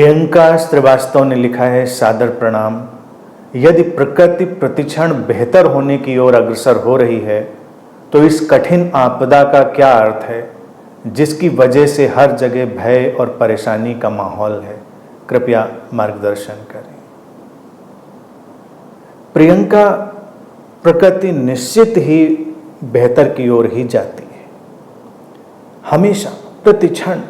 प्रियंका श्रीवास्तव ने लिखा है, सादर प्रणाम। यदि प्रकृति प्रतिक्षण बेहतर होने की ओर अग्रसर हो रही है तो इस कठिन आपदा का क्या अर्थ है जिसकी वजह से हर जगह भय और परेशानी का माहौल है? कृपया मार्गदर्शन करें। प्रियंका, प्रकृति निश्चित ही बेहतर की ओर ही जाती है, हमेशा, प्रतिक्षण।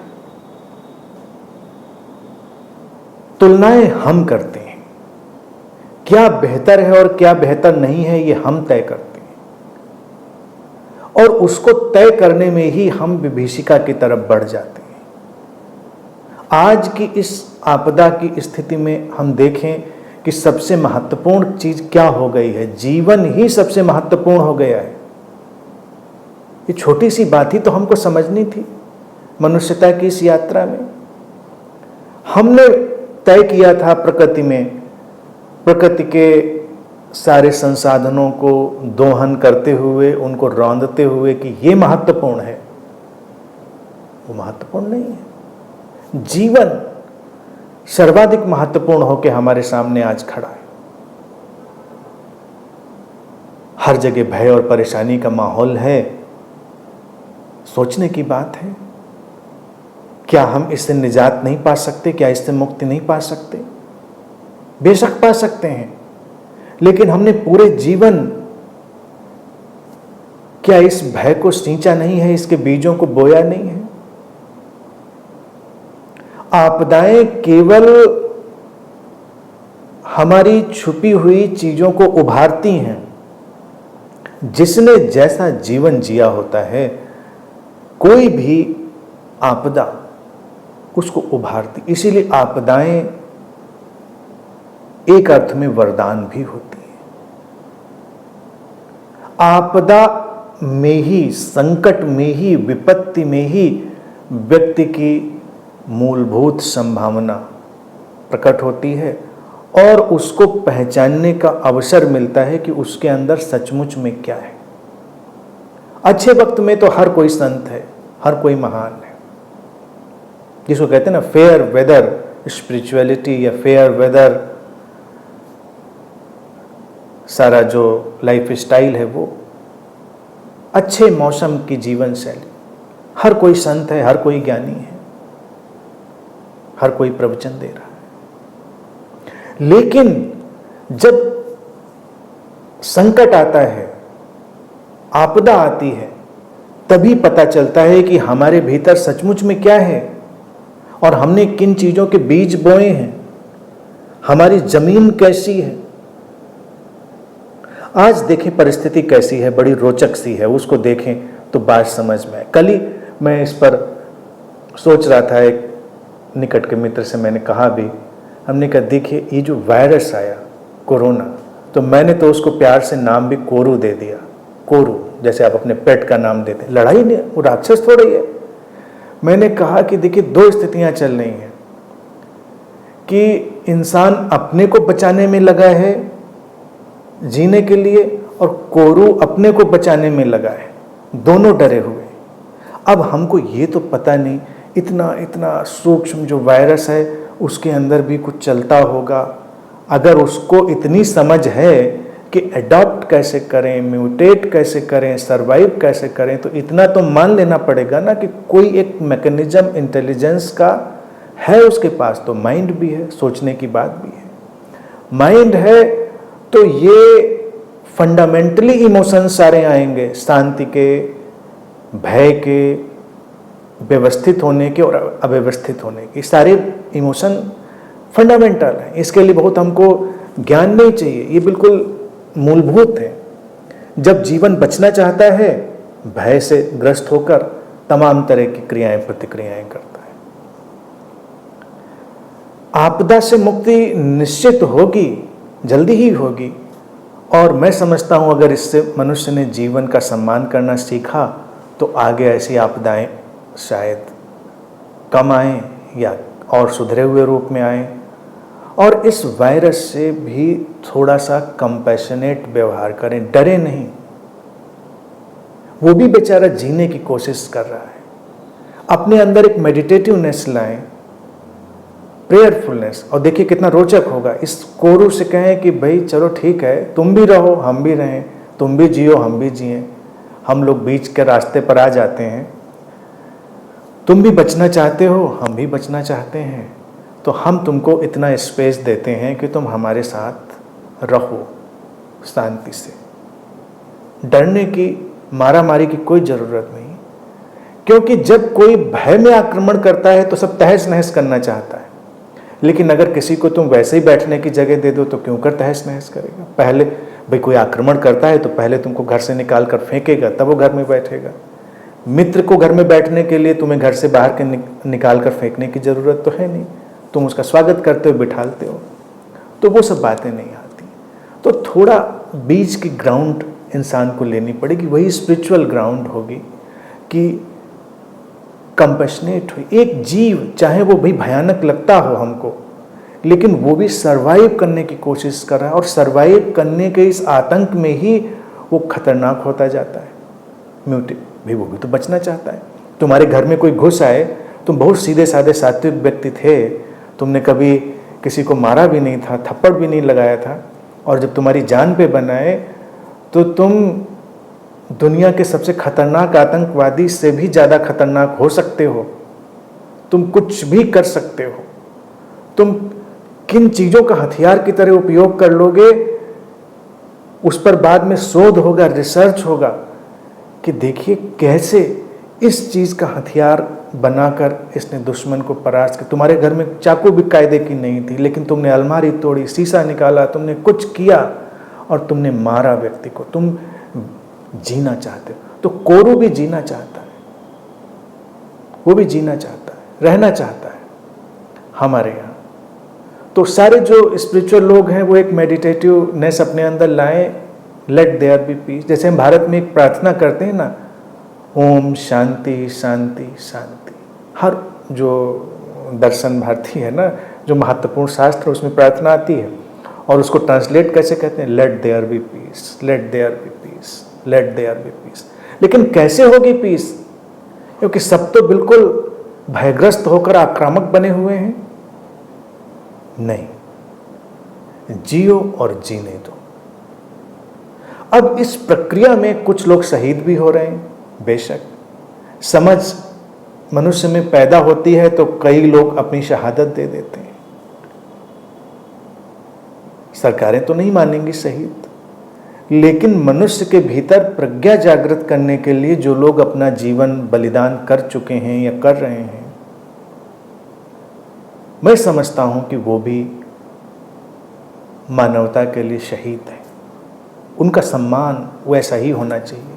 तुलनाएं हम करते हैं, क्या बेहतर है और क्या बेहतर नहीं है ये हम तय करते हैं, और उसको तय करने में ही हम विभीषिका की तरफ बढ़ जाते हैं। आज की इस आपदा की स्थिति में हम देखें कि सबसे महत्वपूर्ण चीज क्या हो गई है? जीवन ही सबसे महत्वपूर्ण हो गया है। ये छोटी सी बात ही तो हमको समझनी थी मनुष्यता की इस यात्रा में। हमने तय किया था प्रकृति में, प्रकृति के सारे संसाधनों को दोहन करते हुए, उनको रौंदते हुए कि ये महत्वपूर्ण है। वो महत्वपूर्ण नहीं है। जीवन सर्वाधिक महत्वपूर्ण होकर हमारे सामने आज खड़ा है। हर जगह भय और परेशानी का माहौल है। सोचने की बात है, क्या हम इससे निजात नहीं पा सकते? क्या इससे मुक्ति नहीं पा सकते? बेशक पा सकते हैं, लेकिन हमने पूरे जीवन क्या इस भय को सींचा नहीं है? इसके बीजों को बोया नहीं है? आपदाएं केवल हमारी छुपी हुई चीजों को उभारती हैं। जिसने जैसा जीवन जिया होता है, कोई भी आपदा उसको उभारती। इसीलिए आपदाएं एक अर्थ में वरदान भी होती है। आपदा में ही, संकट में ही, विपत्ति में ही व्यक्ति की मूलभूत संभावना प्रकट होती है और उसको पहचानने का अवसर मिलता है कि उसके अंदर सचमुच में क्या है। अच्छे वक्त में तो हर कोई संत है, हर कोई महान है, जिसको कहते हैं ना फेयर वेदर स्पिरिचुअलिटी, या फेयर वेदर सारा जो लाइफ स्टाइल है, वो अच्छे मौसम की जीवन शैली। हर कोई संत है, हर कोई ज्ञानी है, हर कोई प्रवचन दे रहा है। लेकिन जब संकट आता है, आपदा आती है, तभी पता चलता है कि हमारे भीतर सचमुच में क्या है और हमने किन चीजों के बीज बोए हैं, हमारी जमीन कैसी है। आज देखें परिस्थिति कैसी है, बड़ी रोचक सी है, उसको देखें तो बात समझ में आए। कल ही मैं इस पर सोच रहा था, एक निकट के मित्र से मैंने कहा भी, हमने कहा देखिए ये जो वायरस आया कोरोना, तो मैंने तो उसको प्यार से नाम भी कोरू दे दिया। कोरू, जैसे आप अपने पेट का नाम देते हैं। लड़ाई नहीं, वो राक्षस थोड़ी है। मैंने कहा कि देखिए दो स्थितियां चल रही हैं कि इंसान अपने को बचाने में लगा है जीने के लिए, और कोरू अपने को बचाने में लगा है। दोनों डरे हुए। अब हमको ये तो पता नहीं, इतना इतना सूक्ष्म जो वायरस है उसके अंदर भी कुछ चलता होगा। अगर उसको इतनी समझ है कि अडॉप्ट कैसे करें, म्यूटेट कैसे करें, सरवाइव कैसे करें, तो इतना तो मान लेना पड़ेगा ना कि कोई एक मैकेनिज्म इंटेलिजेंस का है उसके पास। तो माइंड भी है, सोचने की बात भी है। माइंड है तो ये फंडामेंटली इमोशंस सारे आएंगे, शांति के, भय के, व्यवस्थित होने के और अव्यवस्थित होने के। सारे इमोशन फंडामेंटल हैं। इसके लिए बहुत हमको ज्ञान नहीं चाहिए, ये बिल्कुल मूलभूत है। जब जीवन बचना चाहता है, भय से ग्रस्त होकर तमाम तरह की क्रियाएं प्रतिक्रियाएं करता है। आपदा से मुक्ति निश्चित होगी, जल्दी ही होगी। और मैं समझता हूं अगर इससे मनुष्य ने जीवन का सम्मान करना सीखा तो आगे ऐसी आपदाएं शायद कम आए या और सुधरे हुए रूप में आए। और इस वायरस से भी थोड़ा सा कंपैशनेट व्यवहार करें, डरे नहीं। वो भी बेचारा जीने की कोशिश कर रहा है। अपने अंदर एक मेडिटेटिवनेस लाएं, प्रेयरफुलनेस। और देखिए कितना रोचक होगा, इस कोरू से कहें कि भाई चलो ठीक है, तुम भी रहो हम भी रहें, तुम भी जियो हम भी जिएं, हम लोग बीच के रास्ते पर आ जाते हैं, तुम भी बचना चाहते हो हम भी बचना चाहते हैं, तो हम तुमको इतना स्पेस देते हैं कि तुम हमारे साथ रहो शांति से। डरने की, मारामारी की कोई ज़रूरत नहीं, क्योंकि जब कोई भय में आक्रमण करता है तो सब तहस नहस करना चाहता है, लेकिन अगर किसी को तुम वैसे ही बैठने की जगह दे दो तो क्यों कर तहस नहस करेगा। पहले भाई कोई आक्रमण करता है तो पहले तुमको घर से निकाल कर फेंकेगा, तब वो घर में बैठेगा। मित्र को घर में बैठने के लिए तुम्हें घर से बाहर के निकाल कर फेंकने की ज़रूरत तो है नहीं, तुम उसका स्वागत करते हो, बिठालते हो, तो वो सब बातें नहीं आती। तो थोड़ा बीच की ग्राउंड इंसान को लेनी पड़ेगी, वही स्पिरिचुअल ग्राउंड होगी कि कंपैशनेट हो। एक जीव चाहे वो भी भयानक लगता हो हमको, लेकिन वो भी सरवाइव करने की कोशिश कर रहा है, और सरवाइव करने के इस आतंक में ही वो खतरनाक होता जाता है। म्यूटेट भी, वो भी तो बचना चाहता है। तुम्हारे घर में कोई घुस आए, तुम बहुत सीधे साधे सात्विक व्यक्ति थे, तुमने कभी किसी को मारा भी नहीं था, थप्पड़ भी नहीं लगाया था, और जब तुम्हारी जान पे बनाए तो तुम दुनिया के सबसे खतरनाक आतंकवादी से भी ज़्यादा खतरनाक हो सकते हो। तुम कुछ भी कर सकते हो। तुम किन चीज़ों का हथियार की तरह उपयोग कर लोगे, उस पर बाद में शोध होगा, रिसर्च होगा कि देखिए कैसे इस चीज़ का हथियार बनाकर इसने दुश्मन को परास्त किया। तुम्हारे घर में चाकू भी कायदे की नहीं थी, लेकिन तुमने अलमारी तोड़ी, शीशा निकाला, तुमने कुछ किया और तुमने मारा व्यक्ति को। तुम जीना चाहते हो, तो कोरू भी जीना चाहता है, वो भी जीना चाहता है, रहना चाहता है हमारे यहाँ। तो सारे जो स्पिरिचुअल लोग हैं वो एक मेडिटेटिवनेस अपने अंदर लाएं, लेट देयर बी पीस। जैसे हम भारत में एक प्रार्थना करते हैं ना, ओम शांति शांति शांति। हर जो दर्शन भारती है ना, जो महत्वपूर्ण शास्त्र, उसमें प्रार्थना आती है, और उसको ट्रांसलेट कैसे कहते हैं, let there be peace, let there be peace, let there be peace. लेकिन कैसे होगी पीस, क्योंकि सब तो बिल्कुल भयग्रस्त होकर आक्रामक बने हुए हैं। नहीं, जियो और जीने दो। अब इस प्रक्रिया में कुछ लोग शहीद भी हो रहे हैं, बेशक। समझ मनुष्य में पैदा होती है तो कई लोग अपनी शहादत दे देते हैं। सरकारें तो नहीं मानेंगी शहीद, लेकिन मनुष्य के भीतर प्रज्ञा जागृत करने के लिए जो लोग अपना जीवन बलिदान कर चुके हैं या कर रहे हैं, मैं समझता हूं कि वो भी मानवता के लिए शहीद है। उनका सम्मान वैसा ही होना चाहिए।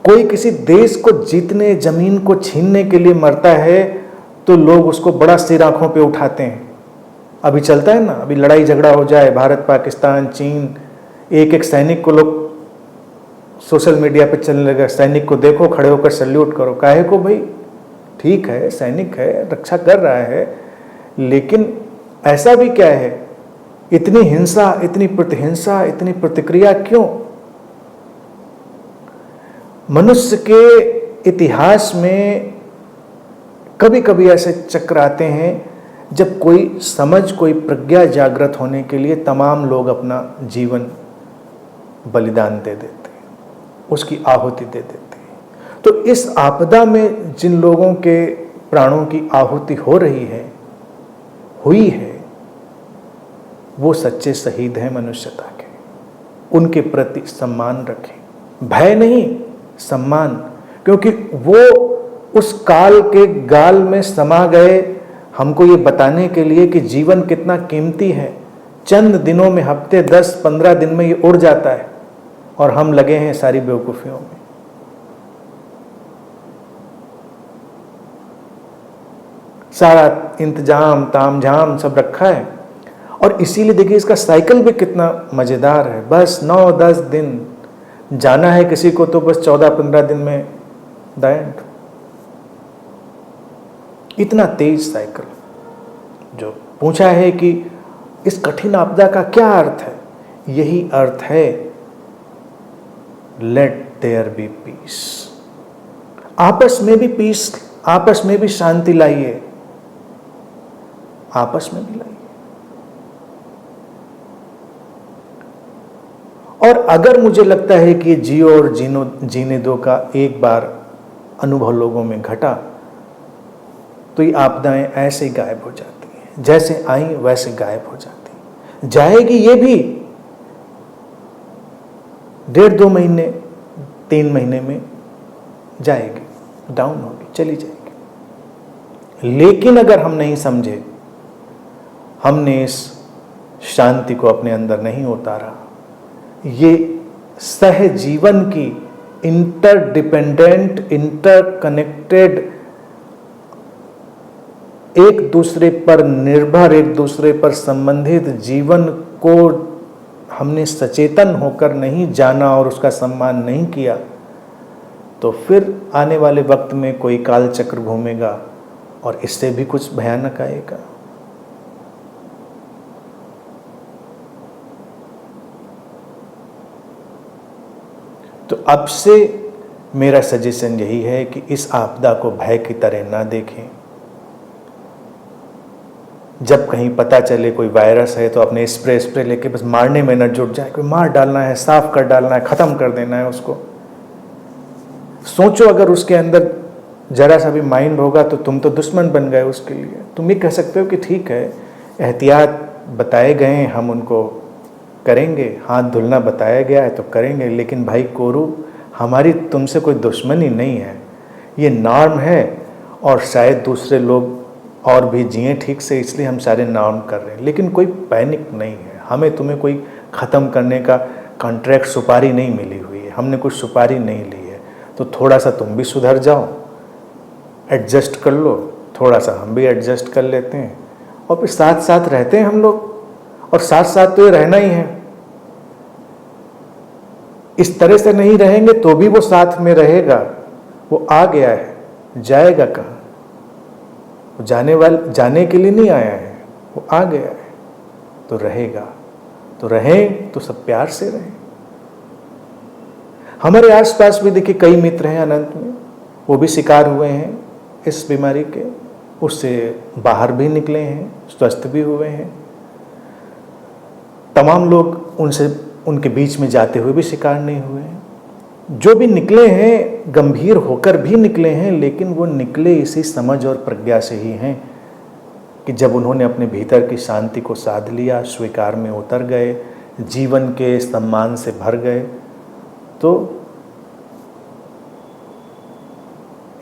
कोई किसी देश को जीतने, जमीन को छीनने के लिए मरता है तो लोग उसको बड़ा सिर आंखों पे उठाते हैं। अभी चलता है ना, अभी लड़ाई झगड़ा हो जाए, भारत पाकिस्तान चीन, एक एक सैनिक को लोग सोशल मीडिया पे चलने लगा, सैनिक को देखो, खड़े होकर सल्यूट करो। काहे को भाई, ठीक है सैनिक है, रक्षा कर रहा है, लेकिन ऐसा भी क्या है, इतनी हिंसा, इतनी प्रतिहिंसा, इतनी प्रतिक्रिया क्यों? मनुष्य के इतिहास में कभी कभी ऐसे चक्र आते हैं जब कोई समझ, कोई प्रज्ञा जागृत होने के लिए तमाम लोग अपना जीवन बलिदान दे देते हैं, उसकी आहुति दे देते हैं। तो इस आपदा में जिन लोगों के प्राणों की आहुति हो रही है, हुई है, वो सच्चे शहीद हैं मनुष्यता के। उनके प्रति सम्मान रखें, भय नहीं, सम्मान, क्योंकि वो उस काल के गाल में समा गए हमको ये बताने के लिए कि जीवन कितना कीमती है। चंद दिनों में, हफ्ते 10-15 दिन में ये उड़ जाता है, और हम लगे हैं सारी बेवकूफियों में। सारा इंतजाम तामझाम सब रखा है, और इसीलिए देखिए इसका साइकिल भी कितना मजेदार है। बस 9-10 दिन जाना है किसी को तो बस 14-15 दिन में द एंड। इतना तेज साइकिल। जो पूछा है कि इस कठिन आपदा का क्या अर्थ है, यही अर्थ है, लेट देयर बी पीस। आपस में भी पीस, आपस में भी शांति लाइए, आपस में मिलाइए। और अगर मुझे लगता है कि जियो और जीने दो का एक बार अनुभव लोगों में घटा, तो ये आपदाएं ऐसे ही गायब हो जाती हैं, जैसे आई वैसे गायब हो जाती हैं। जाएगी ये भी 1.5-2 महीने 3 महीने में जाएगी, डाउन होगी, चली जाएगी। लेकिन अगर हम नहीं समझे, हमने इस शांति को अपने अंदर नहीं उतारा, ये सहजीवन की इंटरडिपेंडेंट, इंटरकनेक्टेड, एक दूसरे पर निर्भर, एक दूसरे पर संबंधित जीवन को हमने सचेतन होकर नहीं जाना और उसका सम्मान नहीं किया, तो फिर आने वाले वक्त में कोई काल चक्र घूमेगा और इससे भी कुछ भयानक आएगा। तो अब से मेरा सजेशन यही है कि इस आपदा को भय की तरह ना देखें। जब कहीं पता चले कोई वायरस है तो अपने स्प्रे लेके बस मारने में न जुट जाए, कोई मार डालना है, साफ कर डालना है, ख़त्म कर देना है उसको। सोचो अगर उसके अंदर जरा सा भी माइंड होगा तो तुम तो दुश्मन बन गए उसके लिए। तुम ये कह सकते हो कि ठीक है, एहतियात बताए गए हैं, हम उनको करेंगे, हाथ धुलना बताया गया है तो करेंगे, लेकिन भाई कोरू, हमारी तुमसे कोई दुश्मनी नहीं है, ये नॉर्म है। और शायद दूसरे लोग और भी जिए ठीक से, इसलिए हम सारे नॉर्म कर रहे हैं, लेकिन कोई पैनिक नहीं है। हमें तुम्हें कोई ख़त्म करने का कॉन्ट्रैक्ट, सुपारी नहीं मिली हुई है, हमने कुछ सुपारी नहीं ली है। तो थोड़ा सा तुम भी सुधर जाओ, एडजस्ट कर लो, थोड़ा सा हम भी एडजस्ट कर लेते हैं, और फिर साथ साथ रहते हैं हम लोग। और साथ साथ तो ये रहना ही है। इस तरह से नहीं रहेंगे तो भी वो साथ में रहेगा। वो आ गया है, जाएगा कहाँ? वो जाने के लिए नहीं आया है, वो आ गया है तो रहेगा। तो रहें तो सब प्यार से रहें। हमारे आसपास भी देखिए कई मित्र हैं अनंत में, वो भी शिकार हुए हैं इस बीमारी के, उससे बाहर भी निकले हैं, स्वस्थ भी हुए हैं। तमाम लोग उनके बीच में जाते हुए भी शिकार नहीं हुए हैं। जो भी निकले हैं गंभीर होकर भी निकले हैं, लेकिन वो निकले इसी समझ और प्रज्ञा से ही हैं कि जब उन्होंने अपने भीतर की शांति को साध लिया, स्वीकार में उतर गए, जीवन के सम्मान से भर गए, तो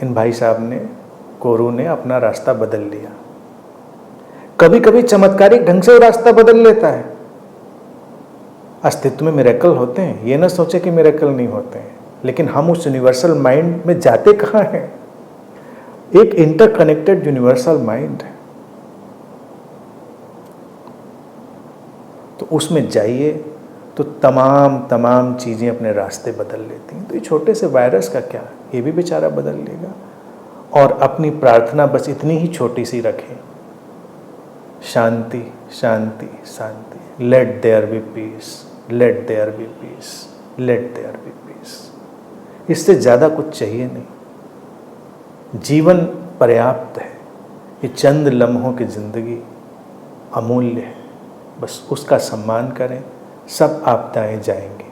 इन भाई साहब ने, कोरू ने अपना रास्ता बदल लिया। कभी कभी चमत्कारिक ढंग से वो रास्ता बदल लेता है। अस्तित्व में मिरेकल होते हैं, ये ना सोचे कि मिरेकल नहीं होते हैं, लेकिन हम उस यूनिवर्सल माइंड में जाते कहाँ हैं? एक इंटरकनेक्टेड यूनिवर्सल माइंड है, तो उसमें जाइए तो तमाम चीज़ें अपने रास्ते बदल लेती हैं। तो ये छोटे से वायरस का क्या, ये भी बेचारा बदल लेगा। और अपनी प्रार्थना बस इतनी ही छोटी सी रखें, शांति शांति शांति, let there be peace, let there be peace, let there be peace. इससे ज़्यादा कुछ चाहिए नहीं। जीवन पर्याप्त है। ये चंद लम्हों की ज़िंदगी अमूल्य है, बस उसका सम्मान करें। सब आपदाएं जाएंगी।